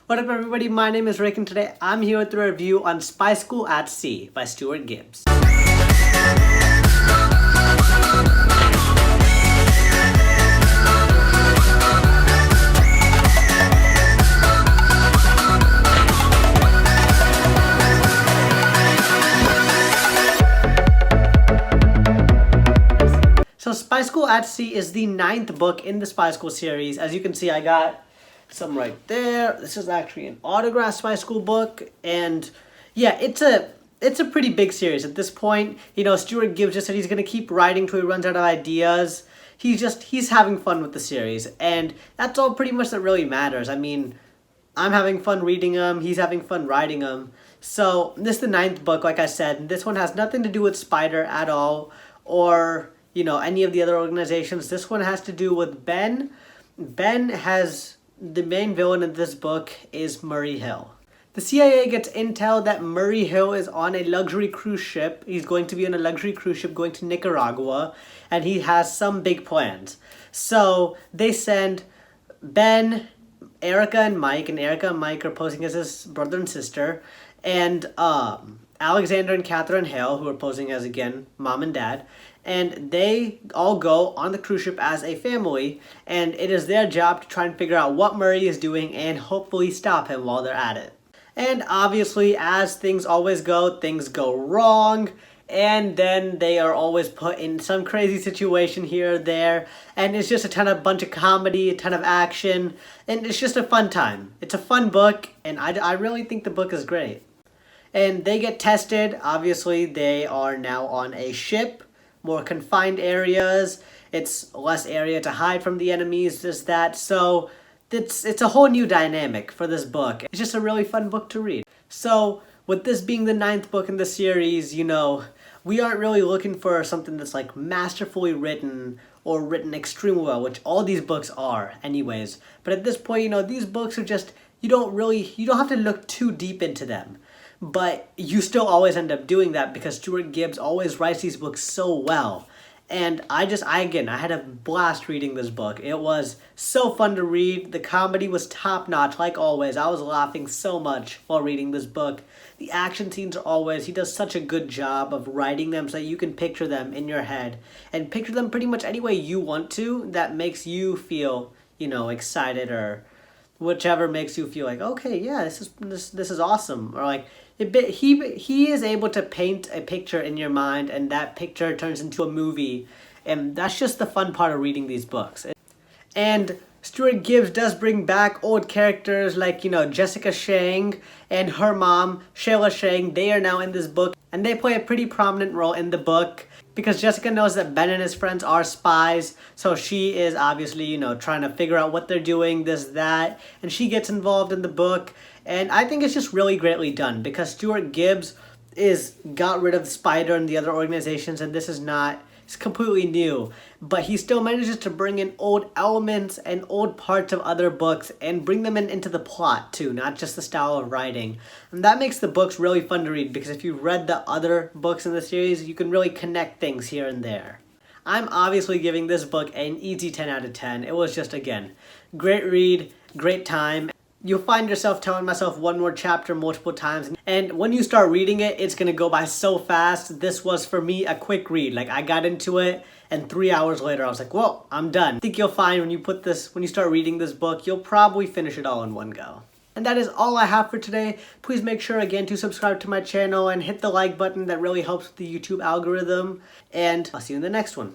What up everybody, my name is Rick and today I'm here with a review on Spy School at Sea by Stuart Gibbs. So Spy School at Sea is the 9th book in the Spy School series. As you can see, I got some right there. This is actually an autographed Spy School book, and yeah, it's a pretty big series at this point. You know, Stuart Gibbs just said he's gonna keep writing till he runs out of ideas. He's having fun with the series, and that's all pretty much that really matters. I mean, I'm having fun reading them, he's having fun writing them. So this is the 9th book, like I said. This one has nothing to do with Spider at all, or you know, any of the other organizations. This one has to do with Ben. The main villain in this book is Murray Hill. The CIA gets intel that Murray Hill is on a luxury cruise ship. He's going to be on a luxury cruise ship going to Nicaragua, and he has some big plans. So they send Ben, Erica and Mike are posing as his brother and sister, and Alexander and Catherine Hale, who are posing as, again, mom and dad, and they all go on the cruise ship as a family, and it is their job to try and figure out what Murray is doing and hopefully stop him while they're at it. And obviously, as things always go, things go wrong, and then they are always put in some crazy situation here or there, and it's just a bunch of comedy, a ton of action, and it's just a fun time. It's a fun book, and I really think the book is great. And they get tested. Obviously, they are now on a ship, more confined areas. It's less area to hide from the enemies, this, that. So it's a whole new dynamic for this book. It's just a really fun book to read. So with this being the 9th book in the series, you know, we aren't really looking for something that's like masterfully written or written extremely well, which all these books are anyways. But at this point, you know, these books are just, you don't have to look too deep into them. But you still always end up doing that because Stuart Gibbs always writes these books so well. And I had a blast reading this book. It was so fun to read. The comedy was top-notch, like always. I was laughing so much while reading this book. The action scenes are always, he does such a good job of writing them so that you can picture them in your head. And picture them pretty much any way you want to that makes you feel, you know, excited, or whichever makes you feel like, okay, yeah, this is awesome. Or like, he is able to paint a picture in your mind, and that picture turns into a movie, and that's just the fun part of reading these books. And Stuart Gibbs does bring back old characters like, you know, Jessica Shang and her mom, Shayla Shang. They are now in this book, and they play a pretty prominent role in the book because Jessica knows that Ben and his friends are spies, so she is obviously, you know, trying to figure out what they're doing, this, that, and she gets involved in the book. And I think it's just really greatly done because Stuart Gibbs got rid of Spider and the other organizations, and it's completely new. But he still manages to bring in old elements and old parts of other books and bring them into the plot too, not just the style of writing. And that makes the books really fun to read because if you've read the other books in the series, you can really connect things here and there. I'm obviously giving this book an easy 10 out of 10. It was just, again, great read, great time. You'll find yourself telling myself one more chapter multiple times, and when you start reading it, it's gonna go by so fast. This was, for me, a quick read. Like, I got into it, and 3 hours later, I was like, whoa, I'm done. I think you'll find when you start reading this book, you'll probably finish it all in one go. And that is all I have for today. Please make sure, again, to subscribe to my channel and hit the like button. That really helps with the YouTube algorithm, and I'll see you in the next one.